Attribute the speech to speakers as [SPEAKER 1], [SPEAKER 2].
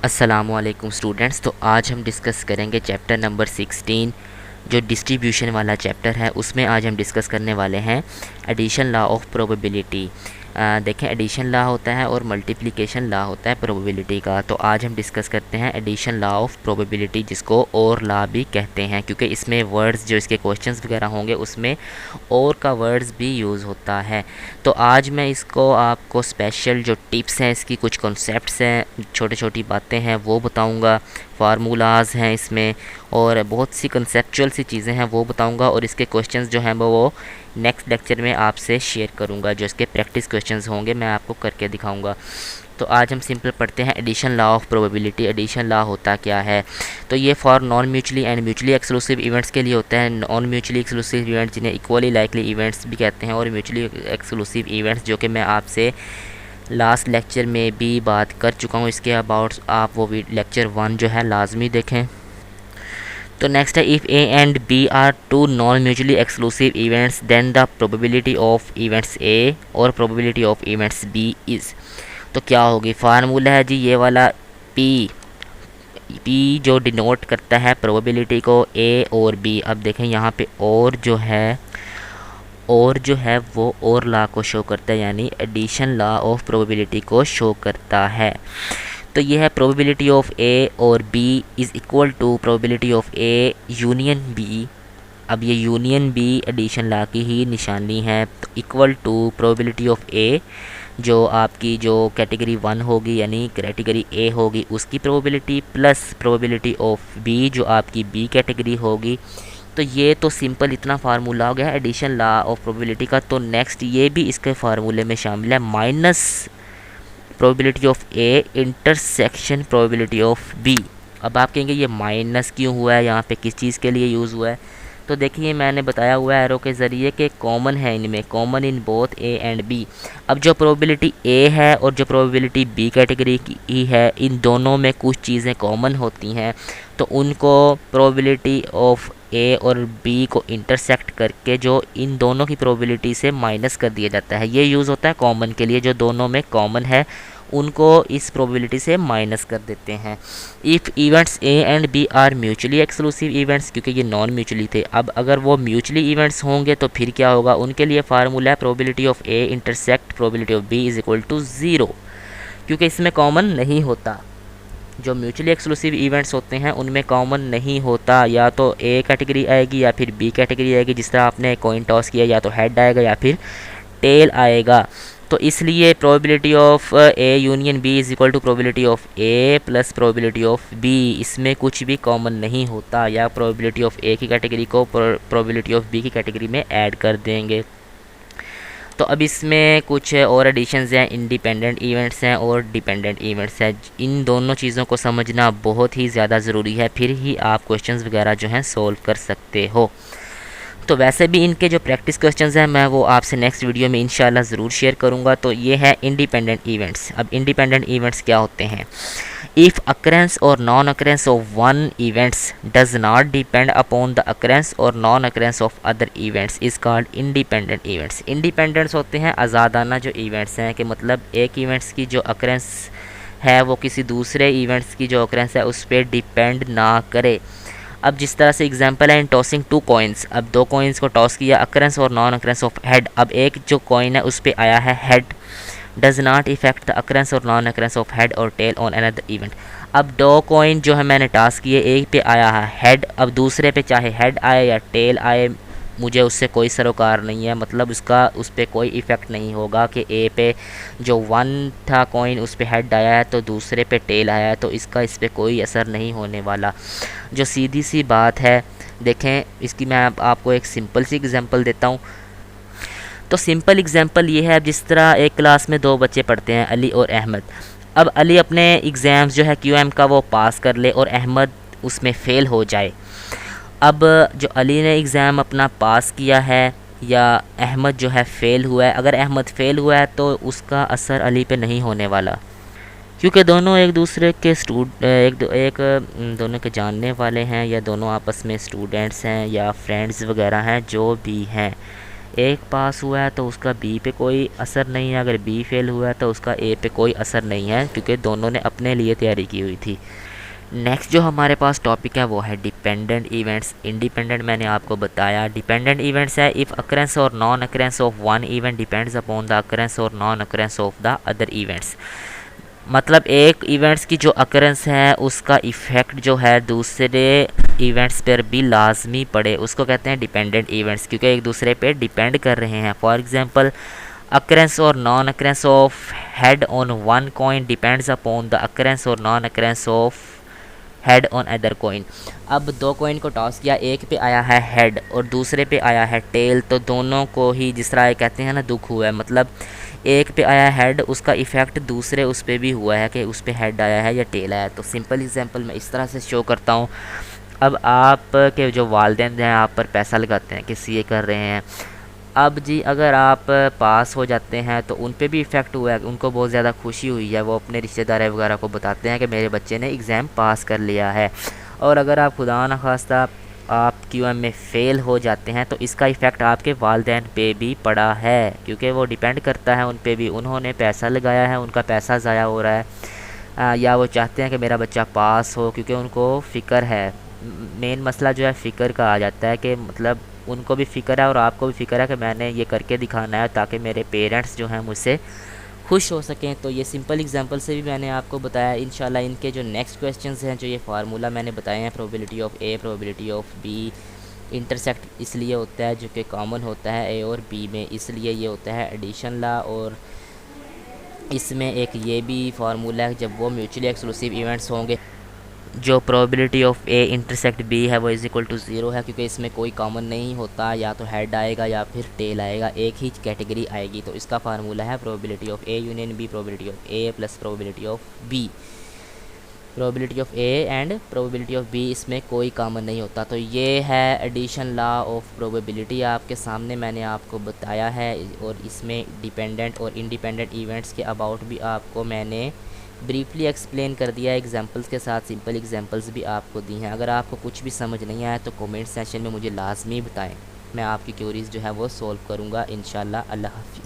[SPEAKER 1] अस्सलामुअलैकुम स्टूडेंट्स। तो आज हम डिस्कस करेंगे चैप्टर नंबर 16 जो डिस्ट्रीब्यूशन वाला चैप्टर है। उसमें आज हम डिस्कस करने वाले हैं एडिशन लॉ ऑफ प्रोबेबिलिटी। देखें, एडिशन लॉ होता है और मल्टीप्लिकेशन लॉ होता है प्रोबेबिलिटी का। तो आज हम डिस्कस करते हैं एडिशन लॉ ऑफ प्रोबेबिलिटी, जिसको और लॉ भी कहते हैं, क्योंकि इसमें वर्ड्स जो इसके क्वेश्चंस वगैरह होंगे उसमें और का वर्ड्स भी यूज़ होता है। तो आज मैं इसको आपको स्पेशल जो टिप्स हैं, इसकी कुछ कॉन्सेप्ट्स हैं, छोटी छोटी बातें हैं वो बताऊंगा, फार्मूलाज हैं इसमें, और बहुत सी कंसेप्चुअल सी चीज़ें हैं वो बताऊंगा। और इसके क्वेश्चंस जो हैं वो नेक्स्ट लेक्चर में आपसे शेयर करूंगा। जो इसके प्रैक्टिस क्वेश्चंस होंगे मैं आपको करके दिखाऊंगा। तो आज हम सिंपल पढ़ते हैं addition law of probability. Addition law होता क्या है? तो ये for non mutually and mutually exclusive events के लिए होता है। नॉन म्यूचुअली एक्सक्लूसिव इवेंट्स जिन्हें इक्वली लाइकली इवेंट्स भी कहते हैं, और म्यूचुअली एक्सक्लूसिव इवेंट्स जो कि मैं आपसे लास्ट लेक्चर में भी बात कर चुका हूँ इसके अबाउट। आप वो लेक्चर 1 जो है लाजमी देखें। तो नेक्स्ट है, if A and B are two non mutually exclusive events then the probability of events A और probability of events B is. तो क्या होगी? फार्मूला है जी ये वाला, पी पी जो डिनोट करता है प्रोबेबिलिटी को ए और बी। अब देखें यहाँ पे और जो है वो और लॉ को शो करता है, यानी एडिशन लॉ ऑफ प्रोबेबिलिटी को शो करता है। तो ये है प्रोबेबिलिटी ऑफ ए और B is equal to probability of A union B. अब ये यूनियन बी एडिशन लॉ की ही निशानी है। तो इक्वल टू प्रोबेबिलिटी ऑफ ए जो आपकी जो कैटेगरी 1 होगी, यानी कैटेगरी ए होगी, उसकी probability plus probability of B जो आपकी बी कैटेगरी होगी। तो ये तो सिंपल इतना फार्मूला हो गया एडिशन लॉ ऑफ प्रोबेबिलिटी का। तो नेक्स्ट ये भी इसके फार्मूले में शामिल है, minus probability of A intersection probability of B. अब आप कहेंगे ये माइनस क्यों हुआ है, यहाँ पे किस चीज़ के लिए यूज़ हुआ है? तो देखिए, मैंने बताया हुआ है एरो के ज़रिए कि कॉमन है इनमें, common in both A and B. अब जो प्रोबेबिलिटी ए है और जो प्रोबेबिलिटी बी कैटेगरी की है, इन दोनों में कुछ चीज़ें कॉमन होती हैं। तो उनको प्रोबेबिलिटी ऑफ ए और बी को इंटरसेक्ट करके जो इन दोनों की प्रोबेबिलिटी से माइनस कर दिया जाता है। ये यूज़ होता है कॉमन के लिए, जो दोनों में कॉमन है उनको इस प्रोबेबिलिटी से माइनस कर देते हैं। If events A and B are mutually exclusive events, क्योंकि ये नॉन म्यूचुअली थे। अब अगर वो म्यूचुअली इवेंट्स होंगे तो फिर क्या होगा? उनके लिए फार्मूला है probability of A intersect probability of B is equal to 0, क्योंकि इसमें कॉमन नहीं होता। जो म्यूचुअली एक्सक्लूसिव इवेंट्स होते हैं उनमें कॉमन नहीं होता, या तो ए कैटेगरी आएगी या फिर बी कैटेगरी आएगी। जिस तरह आपने कॉइन टॉस किया, या तो हेड आएगा या फिर टेल आएगा। तो इसलिए probability of A union B is equal to probability of A plus probability of B. इसमें कुछ भी कॉमन नहीं होता, या प्रोबेबिलिटी ऑफ ए की कैटेगरी को प्रोबेबिलिटी ऑफ बी की कैटेगरी में ऐड कर देंगे। तो अब इसमें कुछ और एडिशंस हैं, इंडिपेंडेंट इवेंट्स हैं और डिपेंडेंट इवेंट्स हैं। इन दोनों चीज़ों को समझना बहुत ही ज़्यादा ज़रूरी है, फिर ही आप क्वेश्चंस वगैरह जो हैं सोल्व कर सकते हो। तो वैसे भी इनके जो प्रैक्टिस क्वेश्चंस हैं मैं वो आपसे नेक्स्ट वीडियो में इंशाल्लाह ज़रूर शेयर करूंगा। तो ये है इंडिपेंडेंट इवेंट्स। अब इंडिपेंडेंट इवेंट्स क्या होते हैं? इफ़ अकरेंस और non occurrence of one events does not depend upon the occurrence और non occurrence of other events is called independent events. Independents होते हैं आज़ादाना जो इवेंट्स हैं, कि मतलब एक इवेंट्स की जो अकरेंस है वो किसी दूसरे इवेंट्स की जो अकरेंस है उस पर डिपेंड ना करे। अब जिस तरह से एग्जांपल है इन टॉसिंग 2 कॉइन्स। अब 2 कॉइन्स को टॉस किया, अकरेंस और नॉन अकरेंस ऑफ हेड। अब एक जो कॉइन है उस पर आया है head, does not effect the occurrence और नॉन अकरेंस ऑफ हेड और टेल ऑन अनदर इवेंट। अब 2 कॉइन जो है मैंने टॉस किए, एक पे आया है हेड, अब दूसरे पे चाहे हेड आए या टेल आए मुझे उससे कोई सरोकार नहीं है, मतलब उसका उस पर कोई इफ़ेक्ट नहीं होगा कि ए पे जो 1 था कॉइन उस पर हेड आया है तो दूसरे पे टेल आया है, तो इसका इस पर कोई असर नहीं होने वाला। जो सीधी सी बात है, देखें इसकी मैं आपको एक सिंपल सी एग्जांपल देता हूँ। तो सिंपल एग्जांपल ये है, अब जिस तरह एक क्लास में 2 बच्चे पढ़ते हैं, अली और अहमद। अब अली अपने एग्ज़ाम्स जो है क्यूएम का वो पास कर ले और अहमद उसमें फ़ेल हो जाए। अब जो अली ने एग्ज़ाम अपना पास किया है या अहमद जो है फ़ेल हुआ है, अगर अहमद फ़ेल हुआ है तो उसका असर अली पे नहीं होने वाला, क्योंकि दोनों एक दूसरे के दोनों के जानने वाले हैं, या दोनों आपस में स्टूडेंट्स हैं या फ्रेंड्स वगैरह हैं, जो भी हैं। एक पास हुआ है तो उसका बी पे कोई असर नहीं है, अगर बी फेल हुआ है तो उसका ए पे कोई असर नहीं है, क्योंकि दोनों ने अपने लिए तैयारी की हुई थी। नेक्स्ट जो हमारे पास टॉपिक है वो है डिपेंडेंट इवेंट्स। इंडिपेंडेंट मैंने आपको बताया। डिपेंडेंट इवेंट्स है इफ़ अकरेंस और non occurrence of one event depends upon the occurrence और non occurrence of the other events. मतलब एक इवेंट्स की जो अकरेंस है उसका इफ़ेक्ट जो है दूसरे इवेंट्स पर भी लाजमी पड़े, उसको कहते हैं डिपेंडेंट इवेंट्स, क्योंकि एक दूसरे पे डिपेंड कर रहे हैं। For example occurrence or non-occurrence of head on one coin depends upon the occurrence or non-occurrence of head on other coin. अब दो कोइन को टॉस किया, एक पे आया है हेड और दूसरे पे आया है टेल, तो दोनों को ही जिस तरह कहते हैं ना दुख हुआ है, मतलब एक पे आया हेड उसका इफ़ेक्ट दूसरे उस पर भी हुआ है कि उस पर हेड आया है या टेल आया है। तो सिंपल एग्जांपल मैं इस तरह से शो करता हूँ। अब आप के जो वालिदैन हैं आप पर पैसा लगाते हैं कि सीए कर रहे हैं, अब जी अगर आप पास हो जाते हैं तो उन पे भी इफ़ेक्ट हुआ है, उनको बहुत ज़्यादा खुशी हुई है, वो अपने रिश्तेदार वगैरह को बताते हैं कि मेरे बच्चे ने एग्ज़ाम पास कर लिया है। और अगर आप खुदा न खास्ता आप क्यूएम में फ़ेल हो जाते हैं तो इसका इफ़ेक्ट आपके वालिदैन पे भी पड़ा है, क्योंकि वो डिपेंड करता है उन पे भी, उन्होंने पैसा लगाया है, उनका पैसा ज़ाया हो रहा है, या वो चाहते हैं कि मेरा बच्चा पास हो क्योंकि उनको फ़िक्र है। मेन मसला जो है फ़िक्र का आ जाता है कि मतलब उनको भी फ़िक्र है और आपको भी फ़िक्र है कि मैंने ये करके दिखाना है ताकि मेरे पेरेंट्स जो हैं मुझसे खुश हो सकें। तो ये सिंपल एग्जांपल से भी मैंने आपको बताया। इंशाल्लाह इनके जो नेक्स्ट क्वेश्चंस हैं, जो ये फार्मूला मैंने बताए हैं, probability of A, probability of B, intersect इसलिए होता है जो कि कॉमन होता है ए और बी में, इसलिए ये होता है एडिशन लॉ। और इसमें एक ये भी फार्मूला है, जब वो म्यूचुअली एक्सक्लूसिव इवेंट्स होंगे जो probability of A intersect B है वो इज़ इक्वल टू ज़ीरो है, क्योंकि इसमें कोई कॉमन नहीं होता, या तो हेड आएगा या फिर टेल आएगा, एक ही कैटेगरी आएगी। तो इसका फार्मूला है probability of A union B, probability of A plus probability of B. Probability of A and probability of B, इसमें कोई कॉमन नहीं होता। तो ये है एडिशन लॉ ऑफ प्रोबेबिलिटी, आपके सामने मैंने आपको बताया है। और इसमें डिपेंडेंट और इंडिपेंडेंट इवेंट्स के अबाउट भी आपको मैंने ब्रीफली एक्सप्लेन कर दिया एग्जांपल्स के साथ, सिंपल एग्जांपल्स भी आपको दी हैं। अगर आपको कुछ भी समझ नहीं आया तो कमेंट सेक्शन में मुझे लाजमी बताएं, मैं आपकी क्वेरीज़ जो है वो सॉल्व करूँगा इंशाल्लाह। अल्लाह हाफ़िज़।